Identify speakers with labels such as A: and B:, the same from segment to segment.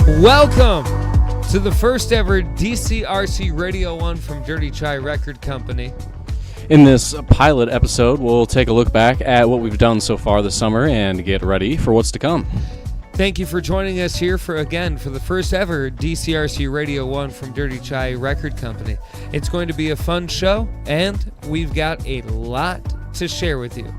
A: Welcome to the first ever DCRC Radio 1 from Dirty Chai Record Company.
B: In this pilot episode, we'll take a look back at what we've done so far this summer and get ready for what's to come.
A: Thank you for joining us here for the first ever DCRC Radio 1 from Dirty Chai Record Company. It's going to be a fun show, and we've got a lot to share with you.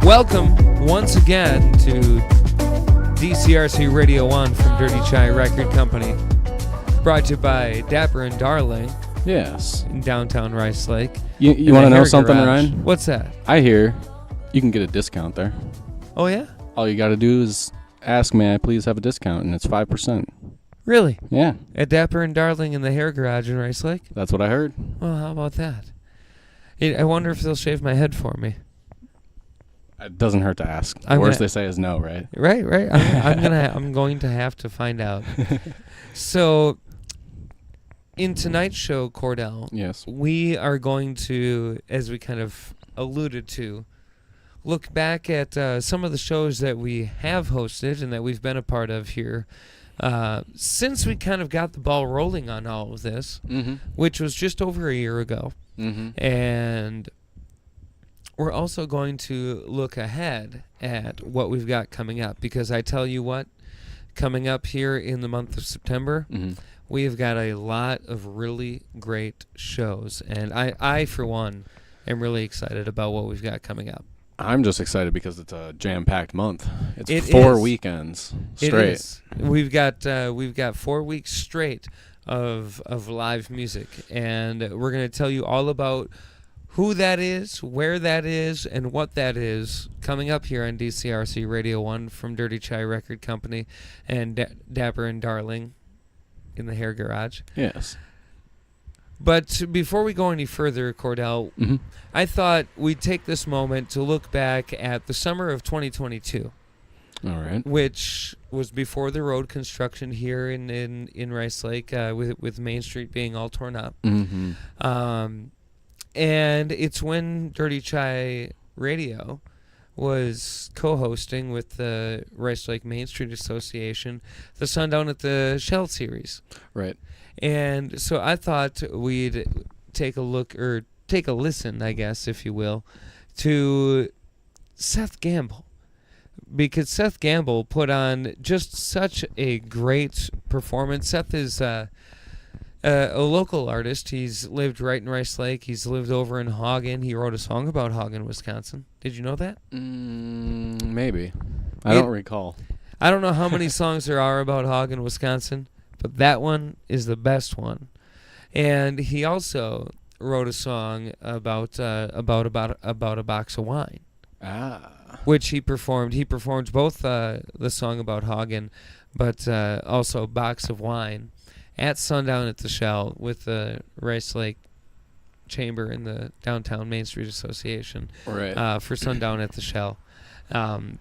A: Welcome once again to DCRC Radio 1 from Dirty Chai Record Company. Brought to you by Dapper and Darling.
B: Yes.
A: In downtown Rice Lake.
B: You want to know something,
A: garage.
B: Ryan?
A: What's that?
B: I hear you can get a discount there.
A: Oh, yeah?
B: All you got to do is ask, may I please have a discount, and it's 5%.
A: Really?
B: Yeah.
A: At Dapper and Darling in the hair garage in Rice Lake?
B: That's what I heard.
A: Well, how about that? I wonder if they'll shave my head for me.
B: It doesn't hurt to ask. The worst they say is no, right?
A: Right. I'm going to have to find out. So, in tonight's show, Kordell,
B: yes,
A: we are going to, as we kind of alluded to, look back at some of the shows that we have hosted and that we've been a part of here since we kind of got the ball rolling on all of this, which was just over a year ago. And we're also going to look ahead at what we've got coming up, because I tell you what, coming up here in the month of September, we have got a lot of really great shows, and I for one, am really excited about what we've got coming up.
B: I'm just excited because it's a jam-packed month. It's
A: It
B: 4
A: is.
B: weekends
A: It
B: straight.
A: is. We've got 4 weeks straight of live music, and we're going to tell you all about who that is, where that is, and what that is coming up here on DCRC Radio 1 from Dirty Chai Record Company and Dapper and Darling in the hair garage.
B: Yes.
A: But before we go any further, Kordell, I thought we'd take this moment to look back at the summer of 2022.
B: All right.
A: Which was before the road construction here in Rice Lake, with Main Street being all torn up. And it's when Dirty Chai Radio was co-hosting with the Rice Lake Main Street Association the Sundown at the Shell series.
B: Right.
A: And so I thought we'd take a look, or take a listen, I guess, if you will, to Seth Gamble, because Seth Gamble put on just such a great performance. Seth is a local artist. He's lived right in Rice Lake. He's lived over in Hagen. He wrote a song about Hagen, Wisconsin. Did you know that?
B: Maybe. I don't recall.
A: I don't know how many songs there are about Hagen, Wisconsin, but that one is the best one. And he also wrote a song about a box of wine, which he performed. He performed both the song about Hagen, but also Box of Wine at sundown at the Shell with the Rice Lake Chamber and the Downtown Main Street Association for Sundown at the Shell.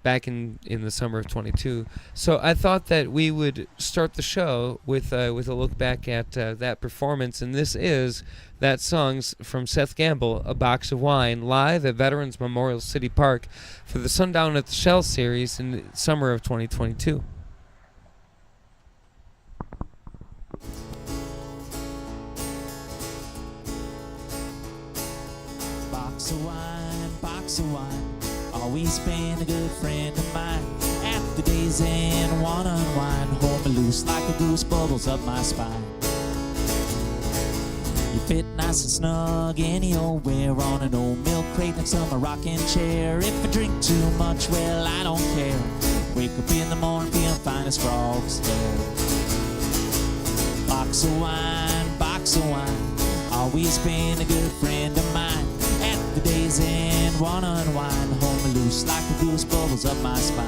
A: Back in the summer of 22. So I thought that we would start the show with a look back at that performance, and this is that song's from Seth Gamble, A Box of Wine, live at Veterans Memorial City Park for the Sundown at the Shell series in the summer of 2022.
C: Box of wine. Always been a good friend of mine. At the day's end, one unwind, hold me loose like a goose, bubbles up my spine. You fit nice and snug anywhere on an old milk crate next to my rocking chair. If I drink too much, well, I don't care. Wake up in the morning feeling fine as frogs there. Box of wine, always been a good friend of mine. At the day's end, one unwind, hold me loose like a goose, bubbles up my spine.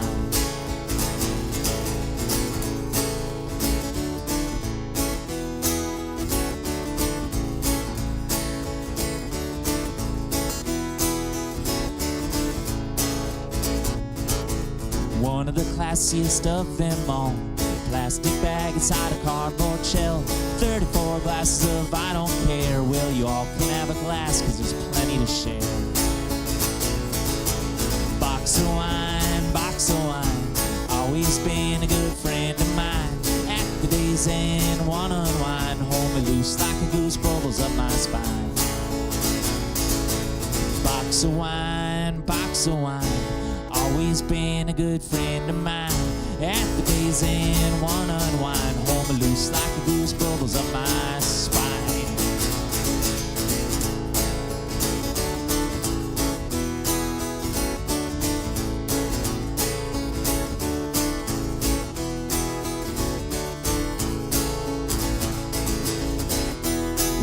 C: One of the classiest of them all. Plastic bag inside a cardboard shell. 34 glasses of I don't care. Well, you all can have a glass, cause there's plenty to share. Box of wine, always been a good friend of mine. At the day's end, one unwind, hold me loose like a goose, bubbles up my spine. Box of wine, always been a good friend of mine. At the day's end, one unwind, hold me loose like a goose, bubbles up my spine.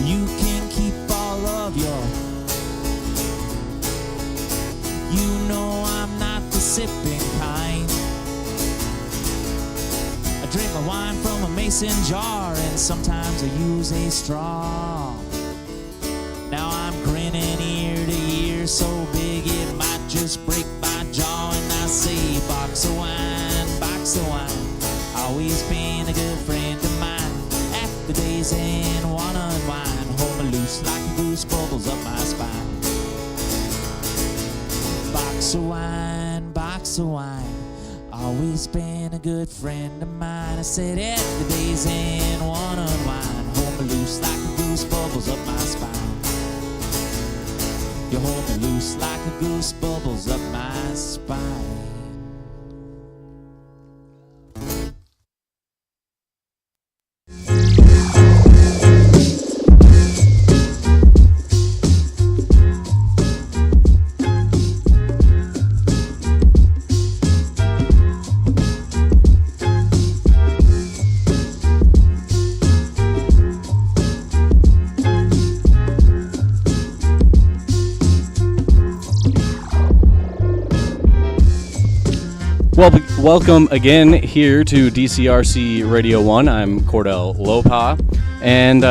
C: You can keep all of your, you know I'm not the sipping kind. I drink my wine from a mason jar, and sometimes I use a straw. Now I'm grinning ear to ear, so big it might just break my jaw. And I say, box of wine, always been a good friend of mine. At the day's end, one unwind, hold me loose like a goose, bubbles up my spine. Box of wine, always been a good friend of mine. I said at the day's end, one unwind, hold me loose like a goose, bubbles up my spine. You hold me loose like a goose, bubbles up my spine.
B: Well, welcome again here to DCRC Radio 1. I'm Kordell Lopau. And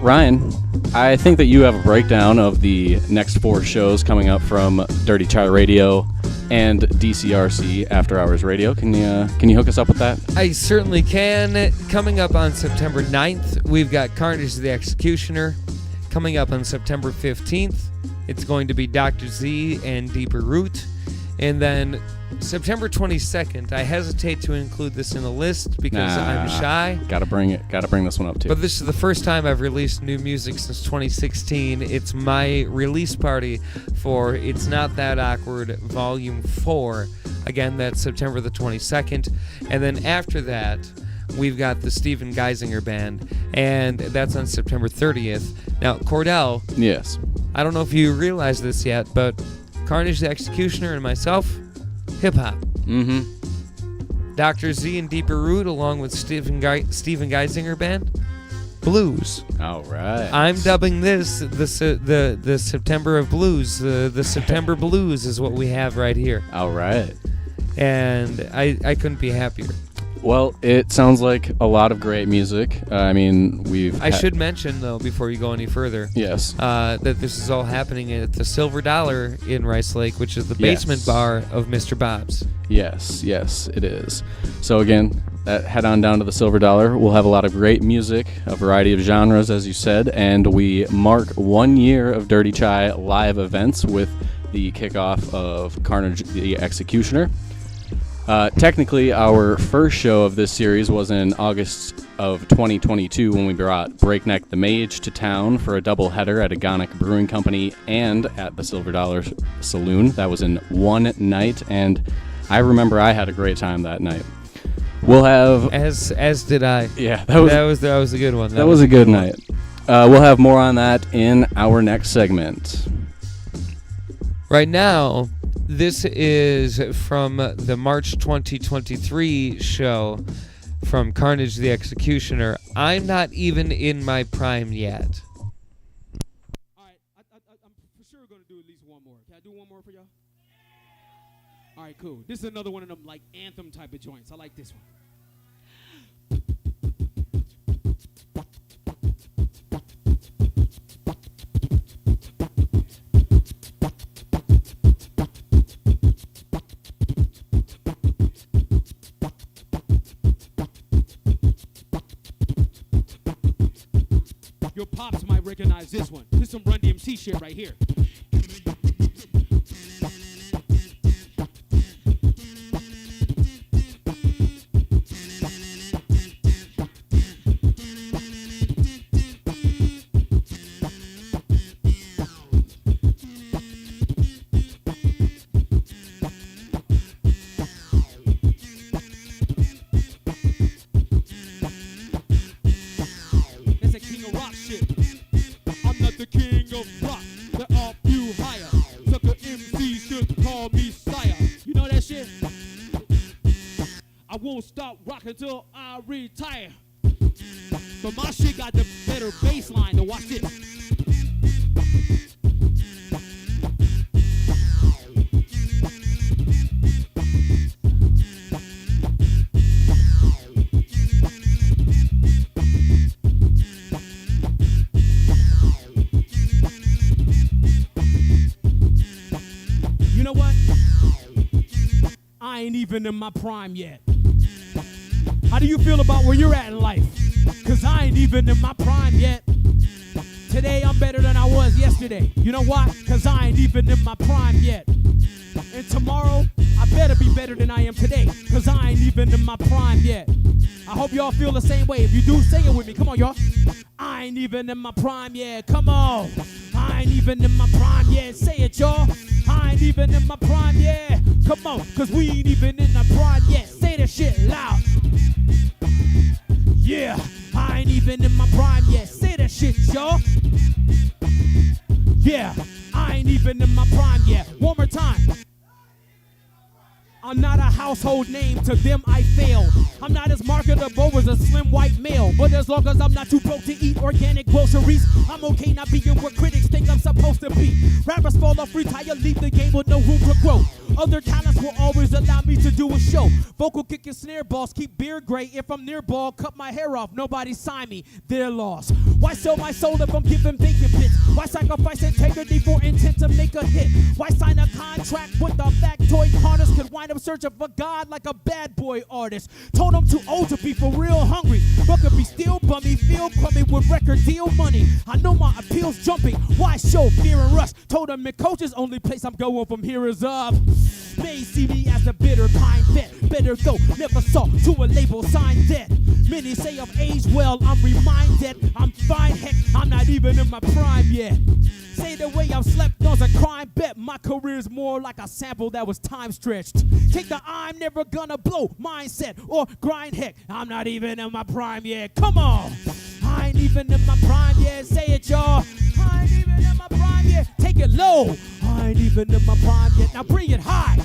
B: Ryan, I think that you have a breakdown of the next 4 shows coming up from Dirty Child Radio and DCRC After Hours Radio. Can you hook us up with that?
A: I certainly can. Coming up on September 9th, we've got Carnage the Executioner. Coming up on September 15th, it's going to be Dr. Z and Deeper Root. And then September 22nd. I hesitate to include this in the list because I'm shy.
B: Gotta bring this one up too.
A: But this is the first time I've released new music since 2016. It's my release party for It's Not That Awkward Volume 4. Again, that's September the 22nd. And then after that, we've got the Stephen Geisinger Band, and that's on September 30th. Now, Kordell.
B: Yes.
A: I don't know if you realize this yet, but Carnage the Executioner and myself, hip-hop.
B: Mm-hmm.
A: Dr. Z and Deeper Root, along with Stephen Geisinger Band, blues.
B: All right.
A: I'm dubbing this the September of Blues. The September Blues is what we have right here.
B: All right.
A: And I couldn't be happier.
B: Well, it sounds like a lot of great music. I mean, I
A: should mention, though, before you go any further,
B: yes,
A: that this is all happening at the Silver Dollar in Rice Lake, which is the basement bar of Mr. Bob's.
B: Yes, it is. So again, head on down to the Silver Dollar. We'll have a lot of great music, a variety of genres, as you said, and we mark 1 year of Dirty Chai live events with the kickoff of Carnage the Executioner. Technically, our first show of this series was in August of 2022 when we brought Breakneck the Mage to town for a doubleheader at Agonic Brewing Company and at the Silver Dollar Saloon. That was in one night, and I remember I had a great time that night. We'll have...
A: As did I.
B: Yeah,
A: that was a good one.
B: That was a good night. We'll have more on that in our next segment.
A: Right now... This is from the March 2023 show from Carnage the Executioner. I'm not even in my prime yet.
D: All right, I'm for sure going to do at least one more. Can I do one more for y'all? All right, cool. This is another one of them like anthem type of joints. I like this one. Your pops might recognize this one. This is some Run DMC shit right here. Stop rocking till I retire. But my shit got the better bass line, to watch this. You know what? I ain't even in my prime yet. How do you feel about where you're at in life? Cause I ain't even in my prime yet. Today I'm better than I was yesterday. You know why? Cause I ain't even in my prime yet. And tomorrow, I better be better than I am today. Cause I ain't even in my prime yet. I hope y'all feel the same way. If you do, say it with me. Come on, y'all. I ain't even in my prime yet. Come on. I ain't even in my prime yet. Say it, y'all. I ain't even in my prime yet. Come on, cause we ain't even in our prime yet. Say that shit loud. Yeah, I ain't even in my prime yet. Say that shit, y'all. Yeah, I ain't even in my prime yet. One more time. I'm not a household name, to them I failed. I'm not as marketable as a slim white male. But as long as I'm not too broke to eat organic groceries, I'm okay not being what critics think I'm supposed to be. Rappers fall off, retire, leave the game with no room to grow. Other talents will always allow me to do a show. Vocal kicking snare balls, keep beard gray. If I'm near ball, cut my hair off. Nobody sign me, they're lost. Why sell my soul if I'm giving vacant bits? Why sacrifice integrity for intent to make a hit? Why sign a contract with a factoid harness? Could wind up searching for God like a bad boy artist. Told him too old to be for real hungry, but could be still bummy, feel crummy with record deal money. I know my appeal's jumping. Why show fear and rush? Told him in coach's only place I'm going from here is up. May see me as a bitter pine vet. Better though, never saw to a label sign that. Many say I've aged well, I'm reminded I'm fine, heck, I'm not even in my prime yet. Say the way I've slept on's a crime bet. My career's more like a sample that was time stretched. Take the I'm never gonna blow mindset or grind, heck, I'm not even in my prime yet. Come on, I ain't even in my prime yet. Say it, y'all. I ain't even in my prime yet. Take it low. I ain't even in my prime yet. Now bring it high.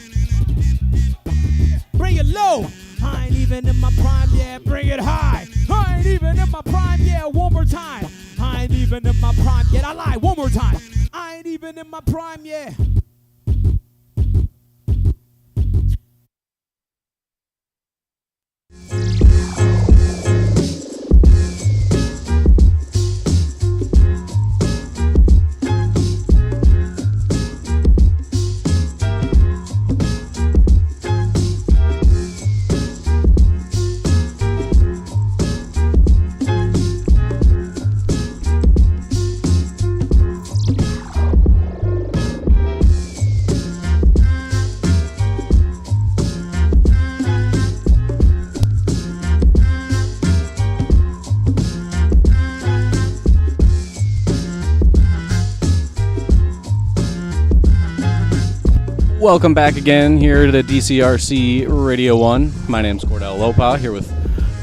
D: Bring it low. I ain't even in my prime yet. Bring it high. I ain't even in my prime yet. One more time. I ain't even in my prime yet. I lied. One more time. I ain't even in my prime yet.
B: Welcome back again here to DCRC Radio 1. My name's Kordell Lopau, here with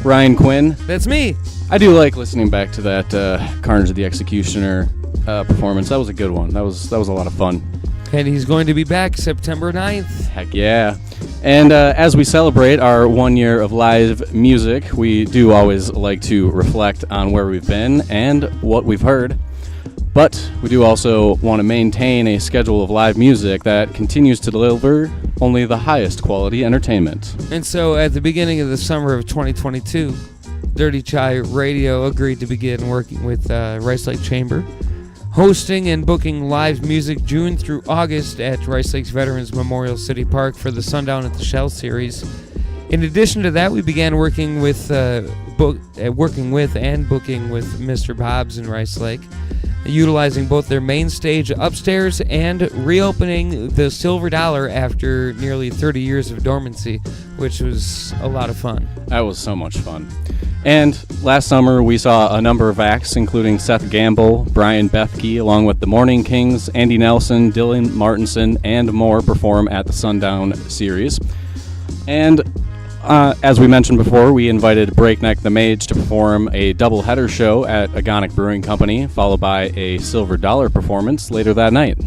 B: Ryan Quinn.
A: That's me.
B: I do like listening back to that Carnage of the Executioner performance. That was a good one. That was a lot of fun.
A: And he's going to be back September 9th.
B: Heck yeah. And as we celebrate our 1 year of live music, we do always like to reflect on where we've been and what we've heard. But we do also want to maintain a schedule of live music that continues to deliver only the highest quality entertainment.
A: And so at the beginning of the summer of 2022, Dirty Chai Radio agreed to begin working with Rice Lake Chamber, hosting and booking live music June through August at Rice Lake's Veterans Memorial City Park for the Sundown at the Shell series. In addition to that, we began working with booking with Mr. Bob's in Rice Lake, utilizing both their main stage upstairs and reopening the Silver Dollar after nearly 30 years of dormancy, which was a lot of fun.
B: That was so much fun. And last summer, we saw a number of acts, including Seth Gamble, Brian Bethke, along with the Morning Kings, Andy Nelson, Dylan Martinson, and more perform at the Sundown series. And as we mentioned before, we invited Breakneck the Mage to perform a double-header show at Agonic Brewing Company, followed by a Silver Dollar performance later that night.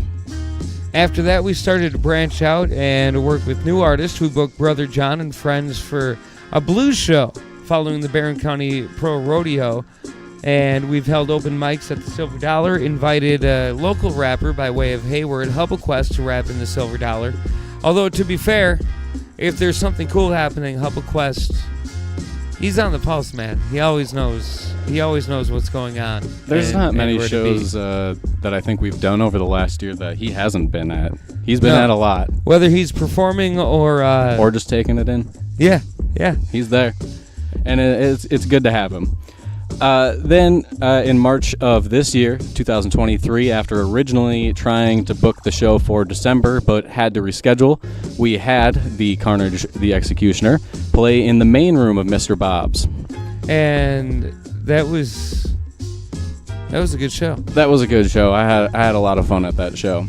A: After that, we started to branch out and work with new artists. We booked Brother John and Friends for a blues show following the Barron County Pro Rodeo, and we've held open mics at the Silver Dollar, invited a local rapper by way of Hayward, Hubble Quest, to rap in the Silver Dollar. Although, to be fair, if there's something cool happening, Hubble Quest, he's on the pulse, man. He always knows what's going on.
B: There's not many shows that I think we've done over the last year that he hasn't been at. He's been at a lot.
A: Whether he's performing or
B: just taking it in.
A: Yeah.
B: He's there. And it's good to have him. Then in March of this year, 2023, after originally trying to book the show for December but had to reschedule, we had the Carnage the Executioner play in the main room of Mr. Bob's.
A: And that was a good show.
B: That was a good show. I had a lot of fun at that show.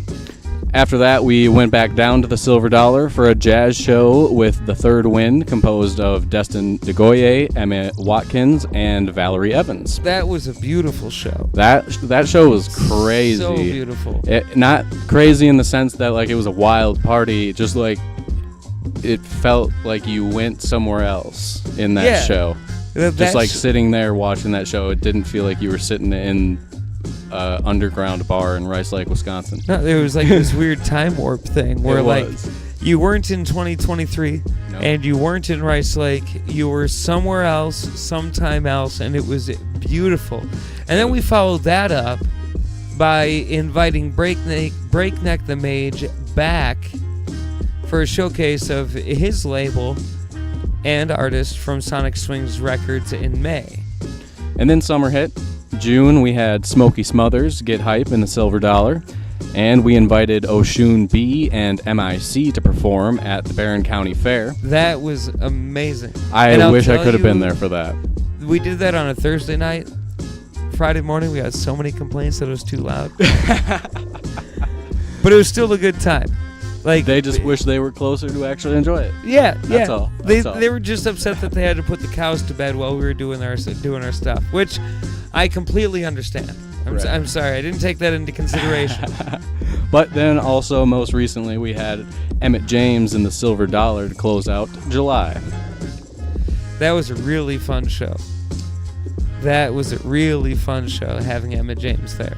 B: After that, we went back down to the Silver Dollar for a jazz show with The Third Wind, composed of Destin DeGoye, Emma Watkins, and Valerie Evans.
A: That was a beautiful show.
B: That show was crazy.
A: So beautiful.
B: Not crazy in the sense that like it was a wild party, just like it felt like you went somewhere else in that show. Just like sitting there watching that show, it didn't feel like you were sitting in underground bar in Rice Lake, Wisconsin.
A: No, there was like this weird time warp thing where like you weren't in 2023 and you weren't in Rice Lake. You were somewhere else, sometime else, and it was beautiful. And then we followed that up by inviting Breakneck the Mage back for a showcase of his label and artist from Sonic Swings Records in May.
B: And then summer hit. June, we had Smokey Smothers, Get Hype in the Silver Dollar. And we invited Oshun B and MIC to perform at the Barron County Fair.
A: That was amazing.
B: I wish I could have been there for that.
A: We did that on a Thursday night. Friday morning, we had so many complaints that it was too loud. But it was still a good time. Like,
B: they just wish they were closer to actually enjoy it.
A: Yeah,
B: That's all.
A: They were just upset that they had to put the cows to bed while we were doing our stuff, which I completely understand. I'm sorry, I didn't take that into consideration.
B: But then also, most recently, we had Emmett James and the Silver Dollar to close out July.
A: That was a really fun show. Having Emmett James there.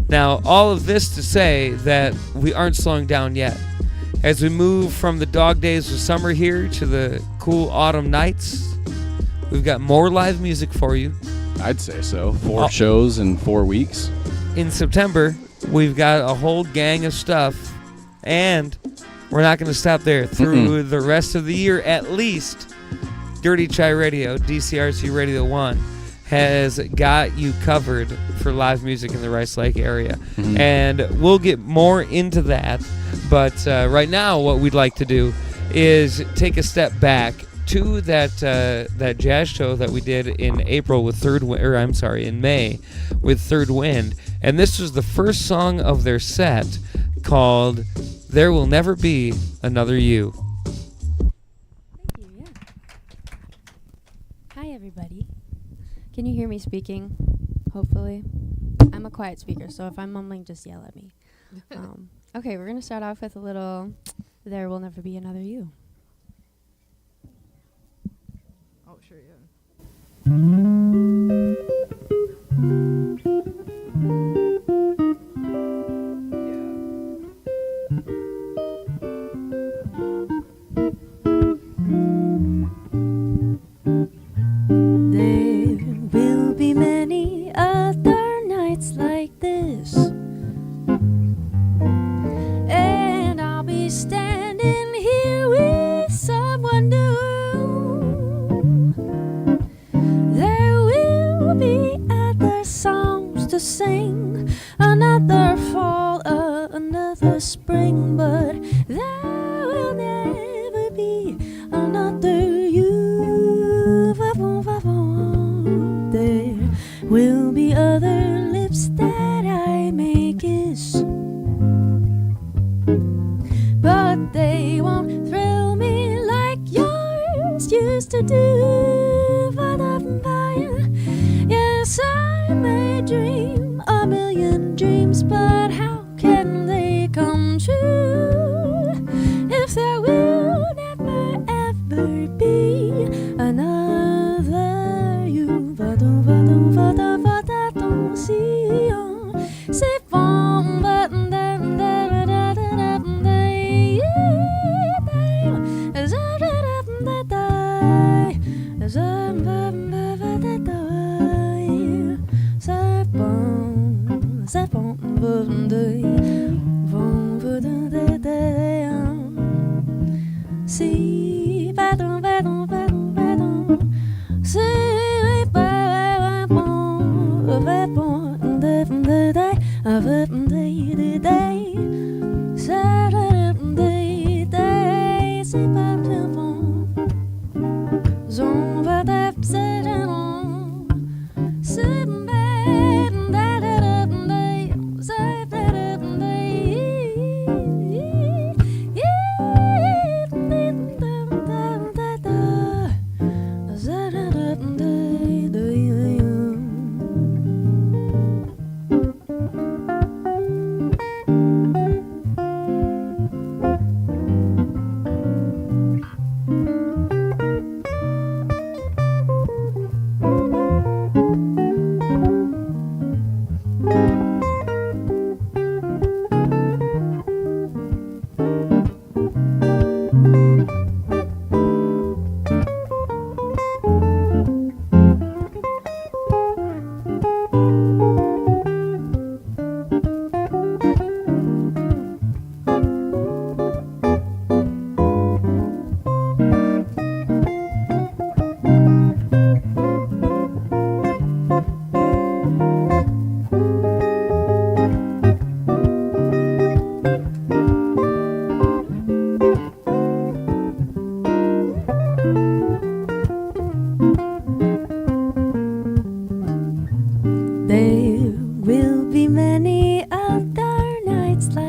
A: Now, all of this to say that we aren't slowing down yet. As we move from the dog days of summer here to the cool autumn nights, we've got more live music for you.
B: I'd say so. 4 shows in 4 weeks.
A: In September, we've got a whole gang of stuff, and we're not going to stop there. Through the rest of the year, at least, Dirty Chai Radio, DCRC Radio 1, has got you covered for live music in the Rice Lake area. And we'll get more into that, but right now what we'd like to do is take a step back to that jazz show that we did in April with in May with Third Wind, and this was the first song of their set called "There Will Never Be Another You."
E: Thank you. Yeah. Hi, everybody. Can you hear me speaking? Hopefully, I'm a quiet speaker, so if I'm mumbling, just yell at me. Okay, we're gonna start off with a little "There Will Never Be Another You."
F: Oh, sure, yeah.
E: There will be many other nights like this, and I'll be standing here with someone new. There will be other songs to sing, another fall, another spring, but there will never be another you. There will be other lips that I may kiss, but they won't thrill me like yours used to do. Yes, I may dream a million dreams, but how can they come true if there will never ever be another you? C'est bon,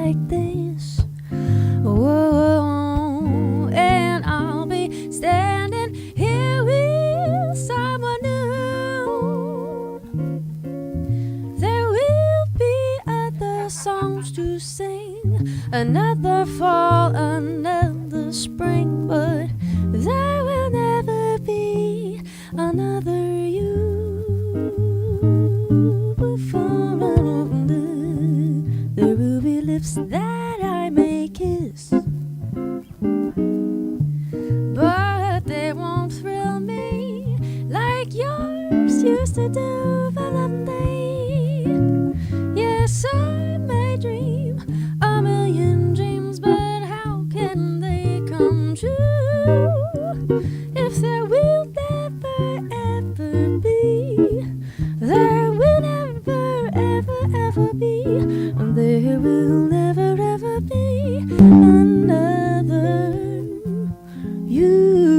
E: like this. Whoa, and I'll be standing here with someone new. There will be other songs to sing, another fall, another spring, but there will never be another you. There will be lips that I may kiss, but they won't thrill me like yours used to do one day. Yes, I may dream a million dreams, but how can they come true if there will never ever be? There will never ever ever be. There will never ever be another you.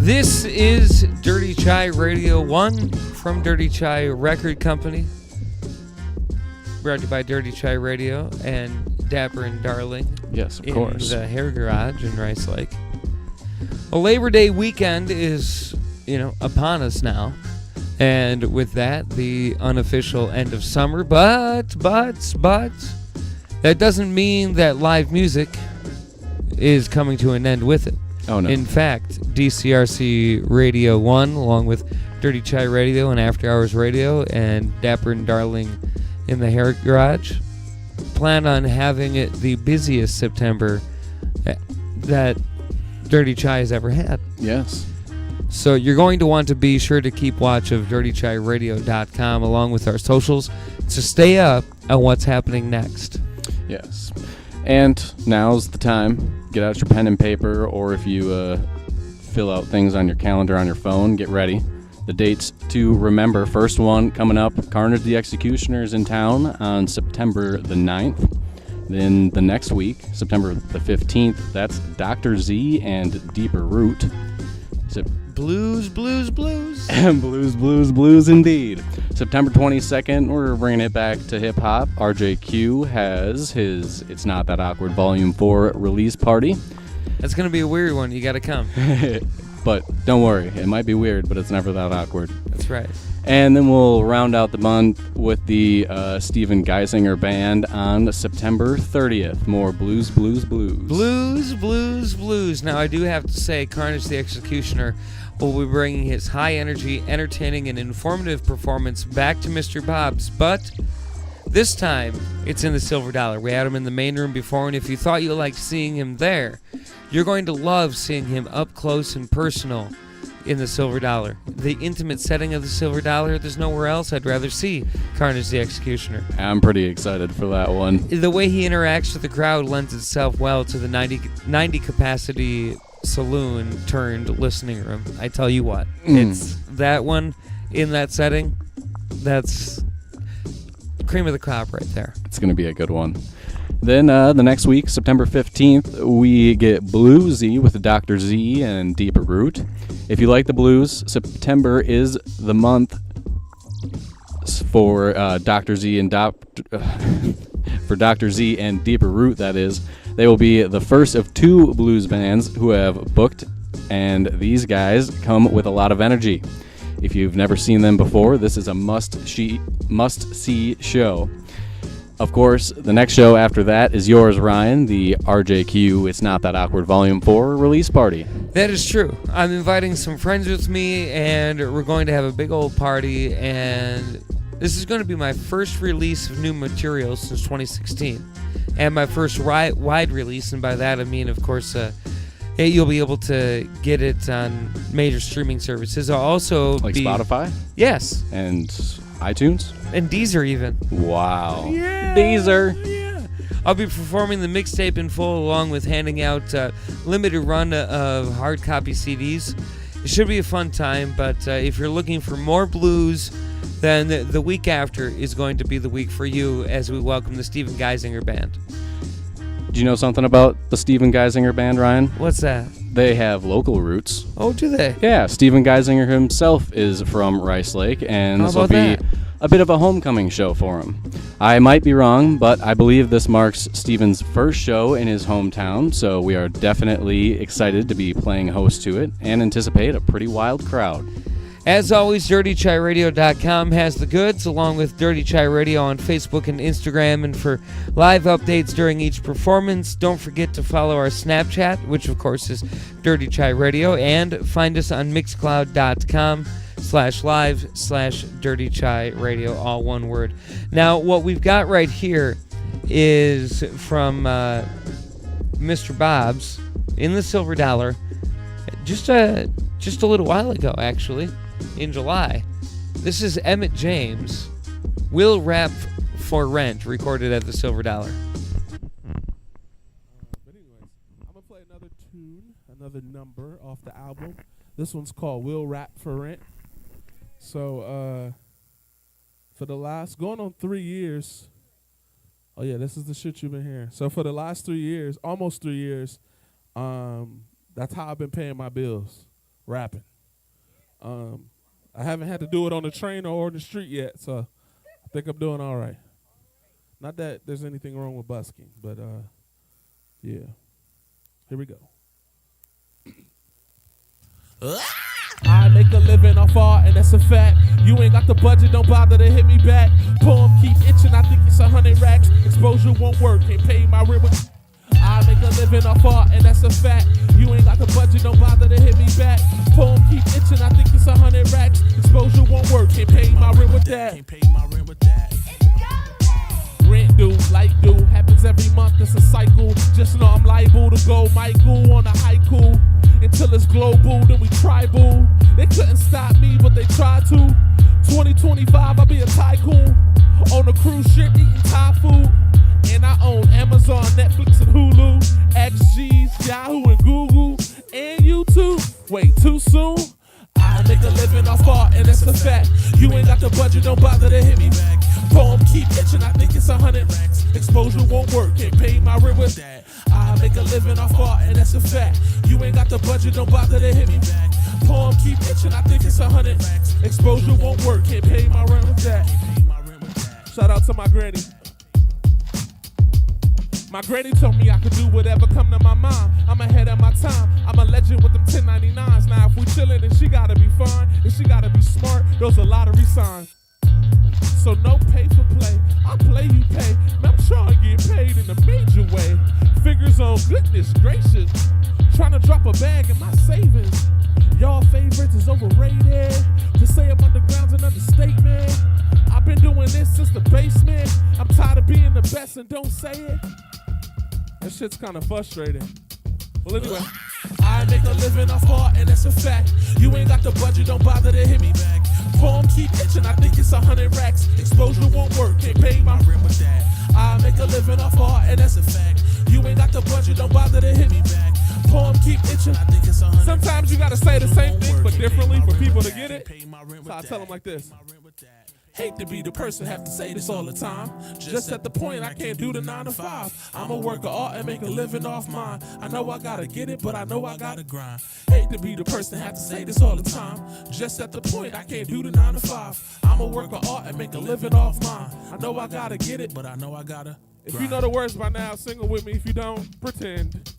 A: This is Dirty Chai Radio 1 from Dirty Chai Record Company. Brought to you by Dirty Chai Radio and Dapper and Darling.
B: Yes, of
A: in
B: course.
A: the Hair Garage in Rice Lake. A Labor Day weekend is, upon us now. And with that, the unofficial end of summer. But, that doesn't mean that live music is coming to an end with it.
B: Oh, no.
A: In fact, DCRC Radio 1, along with Dirty Chai Radio and After Hours Radio and Dapper and Darling in the Hair Garage, plan on having it the busiest September that Dirty Chai has ever had.
B: Yes.
A: So you're going to want to be sure to keep watch of DirtyChaiRadio.com along with our socials to stay up on what's happening next.
B: Yes. And now's the time. Get out your pen and paper, or if you fill out things on your calendar on your phone, get ready. The dates to remember. First one coming up, Carnage the Executioner is in town on September the 9th. Then the next week, September the 15th, that's Dr. Z and Deeper Root.
A: Blues.
B: Blues indeed. September 22nd, we're bringing it back to hip-hop. RJQ has his It's Not That Awkward Volume 4 release party.
A: That's going to be a weird one. You got to come.
B: But don't worry, it might be weird, but it's never that awkward.
A: That's right.
B: And then we'll round out the month with the Steven Geisinger Band on September 30th. More blues.
A: Blues. Now, I do have to say, Carnage the Executioner will be bringing his high-energy, entertaining, and informative performance back to Mr. Bob's, but this time, it's in the Silver Dollar. We had him in the main room before, and if you thought you liked seeing him there, you're going to love seeing him up close and personal in the Silver Dollar. The intimate setting of the Silver Dollar, there's nowhere else I'd rather see Carnage the Executioner.
B: I'm pretty excited for that one.
A: The way he interacts with the crowd lends itself well to the 90 capacity saloon turned listening room. I tell you what, it's that one in that setting, that's cream of the crop right there.
B: It's going to be a good one. Then the next week, September 15th, we get Bluesy with Dr. Z and Deeper Root. If you like the blues, September is the month for Dr. Z and for Dr. Z and Deeper Root, that is. They will be the first of two blues bands who have booked, and these guys come with a lot of energy. If you've never seen them before, this is a must-see show. Of course, the next show after that is yours, Ryan, the RJQ It's Not That Awkward Volume 4 release party.
A: That is true. I'm inviting some friends with me, and we're going to have a big old party, and this is going to be my first release of new material since 2016, and my first wide release, and by that I mean, of course, you'll be able to get it on major streaming services. I'll also
B: like Spotify?
A: Yes.
B: And iTunes?
A: And Deezer even.
B: Wow.
A: Yeah.
B: Deezer.
A: Yeah. I'll be performing the mixtape in full along with handing out limited run of hard copy CDs. It should be a fun time, but if you're looking for more blues, then the week after is going to be the week for you as we welcome the Stephen Geisinger Band.
B: Do you know something about the Stephen Geisinger Band, Ryan?
A: What's that?
B: They have local roots.
A: Oh, do they?
B: Yeah, Stephen Geisinger himself is from Rice Lake, and this will be a bit of a homecoming show for him. I might be wrong, but I believe this marks Stephen's first show in his hometown, so we are definitely excited to be playing host to it and anticipate a pretty wild crowd.
A: As always, DirtyChaiRadio.com has the goods, along with Dirty Chai Radio on Facebook and Instagram. And for live updates during each performance, don't forget to follow our Snapchat, which of course is Dirty Chai Radio, and find us on Mixcloud.com/live/Dirty Chai Radio, all one word. Now, what we've got right here is from Mr. Bob's in the Silver Dollar, just a little while ago, actually. In July. This is Emmett James, Will Rap for Rent, recorded at the Silver Dollar.
G: But anyways, I'm going to play another tune, another number off the album. This one's called Will Rap for Rent. So, for the last, going on 3 years, oh yeah, this is the shit you've been hearing. So for the last 3 years, almost 3 years, that's how I've been paying my bills, rapping. I haven't had to do it on the train or on the street yet, so I think I'm doing all right. Not that there's anything wrong with busking, but yeah. Here we go. I make a living off art, and that's a fact. You ain't got the budget, don't bother to hit me back. Poem keep itching, I think it's 100 racks. Exposure won't work, can't pay my rent. I make a living off art, and that's a fact. You ain't got the budget, don't bother to hit me back. Poem keep itching, I think it's 100 racks. Exposure won't work, can't pay my rent with that. Rent due, light due, happens every month, it's a cycle. Just know I'm liable to go Michael on a haiku. Until it's global, then we tribal. They couldn't stop me, but they tried to. 2025, I'll be a tycoon. On a cruise ship, eating Thai food. And I own Amazon, Netflix, and Hulu, XG's, Yahoo, and Google, and YouTube. Wait, too soon? I make a living off art, and that's a fact. You ain't got the budget, don't bother to hit me back. Poem keep itching, I think it's 100 racks. Exposure won't work, can't pay my rent with that. I make a living off art, and that's a fact. You ain't got the budget, don't bother to hit me back. Poem keep itching, I think it's 100 racks. Exposure won't work, can't pay my rent with that. Shout out to my granny. My granny told me I could do whatever come to my mind. I'm ahead of my time. I'm a legend with them 1099s. Now if we chillin', then she gotta be fine. And she gotta be smart. Those are lottery signs. So no pay for play. I play, you pay. Man, I'm trying to get paid in a major way. Figures on goodness gracious. Trying to drop a bag in my savings. Y'all favorites is overrated. To say I'm underground's an understatement. I've been doing this since the basement. I'm tired of being the best and don't say it. That shit's kind of frustrating. Well, anyway. I make a living off art, and that's a fact. You ain't got the budget, don't bother to hit me back. Poem keep itching, I think it's 100 racks. Exposure won't work, can't pay my rent with that. I make a living off art, and that's a fact. You ain't got the budget, don't bother to hit me back. Poem keep itching, I think it's 100. Sometimes you gotta say the same thing, but differently for people to get it. So I tell them like this. Hate to be the person, have to say this all the time. Just at the point I can't do the 9 to 5. I'm a work of art and make a living off mine. I know I gotta get it, but I know I gotta grind. Hate to be the person, have to say this all the time. Just at the point I can't do the 9 to 5. I'm a work of art and make a living off mine. I know I gotta get it, but I know I gotta grind. If you know the words by now, sing it with me. If you don't, pretend.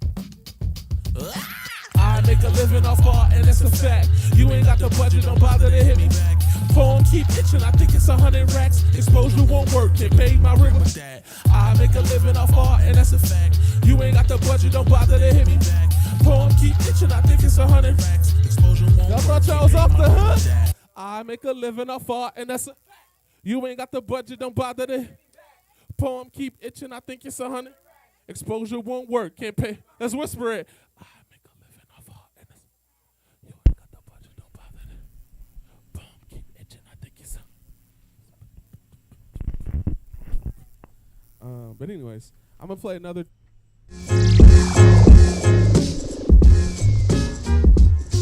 G: I make a living off art, and that's a fact. You ain't got the budget, don't bother to hit me back. Phone keep itching, I think it's 100 racks. Exposure won't work, can't pay my rent with that. I make a living off art, and that's a fact. You ain't got the budget, don't bother to hit me back. Phone keep itching, I think it's 100 racks. Exposure won't work. Y'all thought y'all was off the hook? I make a living off art, and that's a fact. You ain't got the budget, don't bother to. Poem keep itching, I think it's 100. Exposure won't work, can't pay. Let's whisper it. I make a living off art, and that's. You ain't got the budget, don't bother to. Poem keep itching, I think it's. But anyways, I'm gonna play another.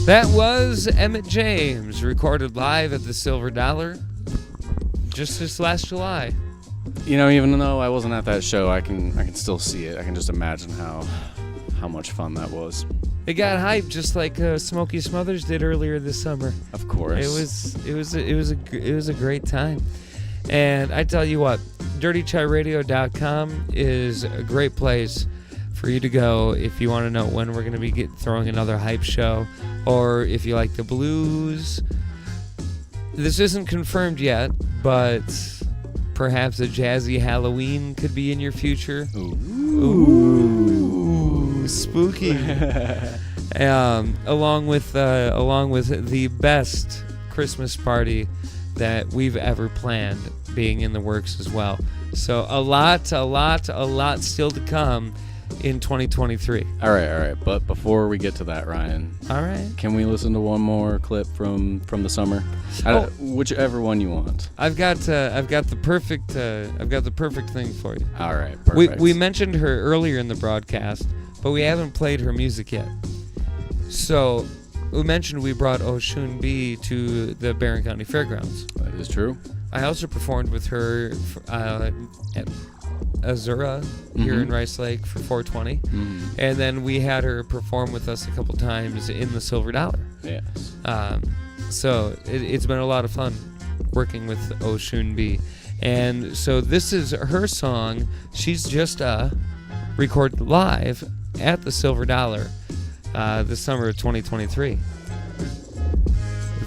A: That was Emmett James, recorded live at the Silver Dollar just this last July.
B: You know, even though I wasn't at that show, I can still see it. I can just imagine how much fun that was.
A: It got hyped just like Smokey Smothers did earlier this summer.
B: Of course.
A: It was a great time. And I tell you what, dirtychairadio.com is a great place for you to go if you want to know when we're going to be throwing another hype show, or if you like the blues. This isn't confirmed yet, but perhaps a jazzy Halloween could be in your future. Ooh, spooky. Along with the best Christmas party that we've ever planned being in the works as well. So a lot still to come in 2023.
B: All right. But before we get to that, Ryan.
A: All right.
B: Can we listen to one more clip from the summer? Whichever one you want.
A: I've got the perfect thing for you.
B: All right. Perfect.
A: We mentioned her earlier in the broadcast, but we haven't played her music yet. So we mentioned we brought Oshun B to the Barron County Fairgrounds.
B: That is true.
A: I also performed with her at Azura here in Rice Lake for 420. And then we had her perform with us a couple times in the Silver Dollar.
B: Yes.
A: So it's been a lot of fun working with Oshun B. And so this is her song. She's just recorded live at the Silver Dollar this summer of 2023.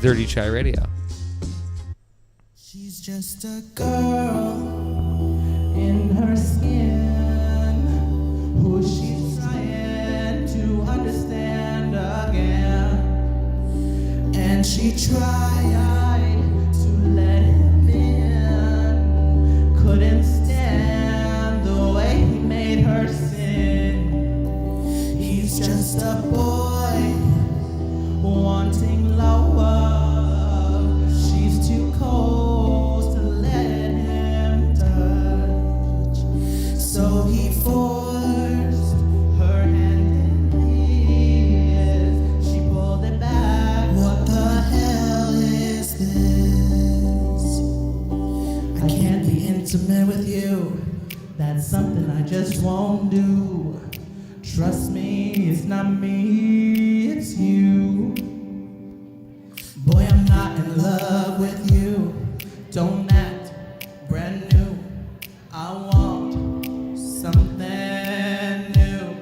A: Dirty Chai Radio.
C: She's just a girl in her skin, who she's trying to understand again. And she tried to let him in, couldn't stand the way he made her sin. He's just a boy wanting love. She's too cold to let him touch, so he forced her hand in his. She pulled it back. What the hell is this? I can't be intimate with you. That's something I just won't do. Trust me, it's not me, it's you. Boy, I'm not in love with you. Don't act brand new. I want something new.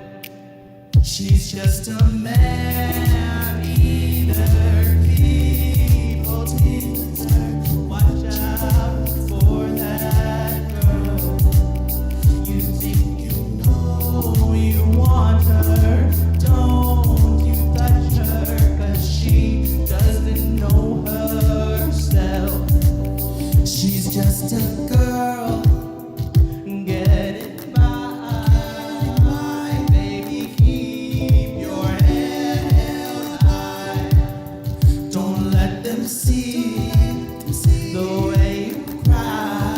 C: She's just a man eater, people teaser. Watch out for that girl. You think you know you want her. Don't you touch her, 'cause she doesn't know herself. She's just a girl getting by. Baby, keep your head held high. Don't let them see the way you cry.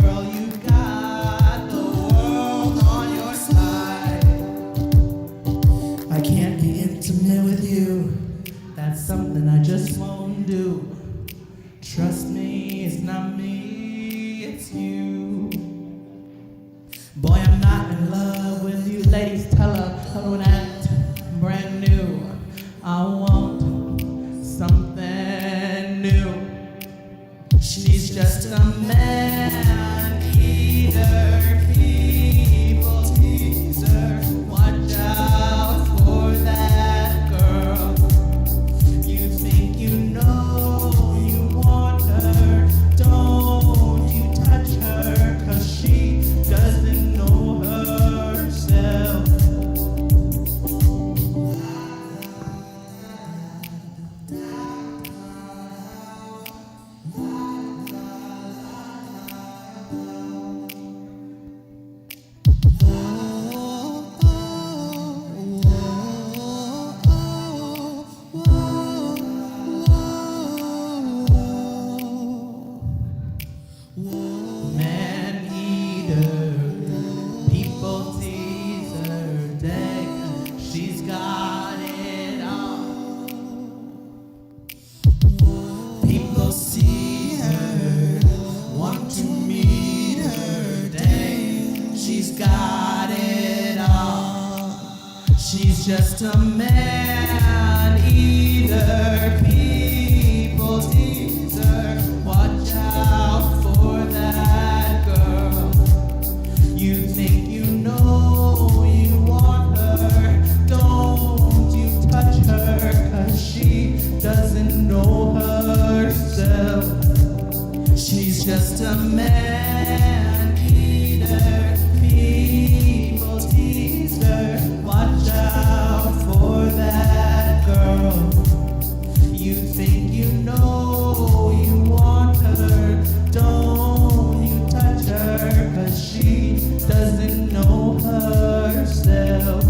C: Girl, you got the world on your side. I can't be intimate with you. That's something I just won't do. Trust me, it's not me, it's you. Boy, I'm not in love with you. Ladies, tell her, don't act brand new. I want something new. She's just a man eater, people teaser. Watch out for that girl. You think you know you want her. Don't you touch her, 'cause she doesn't know herself. She's just a man-eater, people teaser. Watch out for that girl. You think you know you want her. Don't you touch her, 'cause she doesn't know herself. She's just a man-eater, people teaser. Watch out for that girl. You think you know you want her. Don't you touch her, 'cause she doesn't know herself.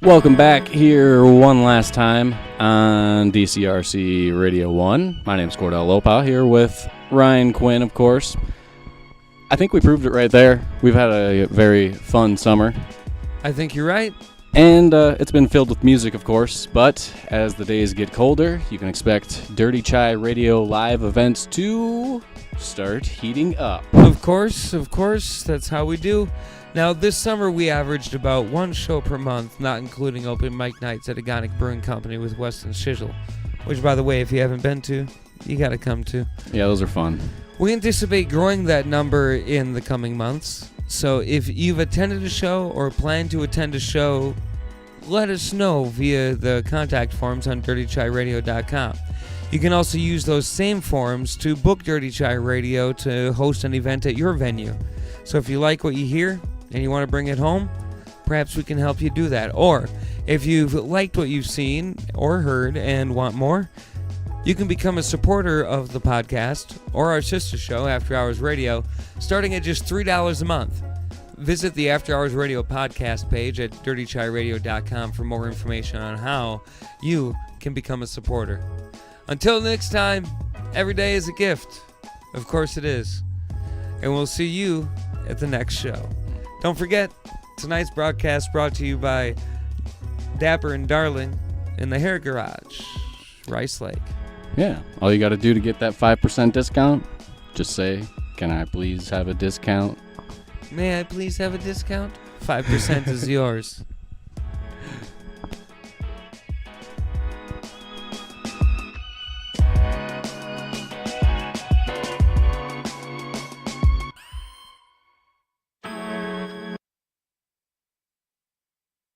B: Welcome back here one last time on DCRC Radio 1. My name's Kordell Lopau, here with Ryan Quinn, of course. I think we proved it right there. We've had a very fun summer.
A: I think you're right.
B: And it's been filled with music, of course. But as the days get colder, you can expect Dirty Chai Radio live events to start heating up.
A: Of course, that's how we do. Now, this summer we averaged about one show per month, not including open mic nights at Agonic Brewing Company with Weston Shizzle, which, by the way, if you haven't been to, you got to come to.
B: Yeah, those are fun.
A: We anticipate growing that number in the coming months, so if you've attended a show or plan to attend a show, let us know via the contact forms on dirtychairadio.com. You can also use those same forms to book Dirty Chai Radio to host an event at your venue. So if you like what you hear and you want to bring it home, perhaps we can help you do that. Or if you've liked what you've seen or heard and want more, you can become a supporter of the podcast or our sister show, After Hours Radio, starting at just $3 a month. Visit the After Hours Radio podcast page at dirtychairadio.com for more information on how you can become a supporter. Until next time, every day is a gift. Of course it is. And we'll see you at the next show. Don't forget, tonight's broadcast brought to you by Dapper and Darling in the Hair Garage, Rice Lake.
B: Yeah, all you got to do to get that 5% discount, just say, "Can I please have a discount?"
A: May I please have a discount? 5% is yours.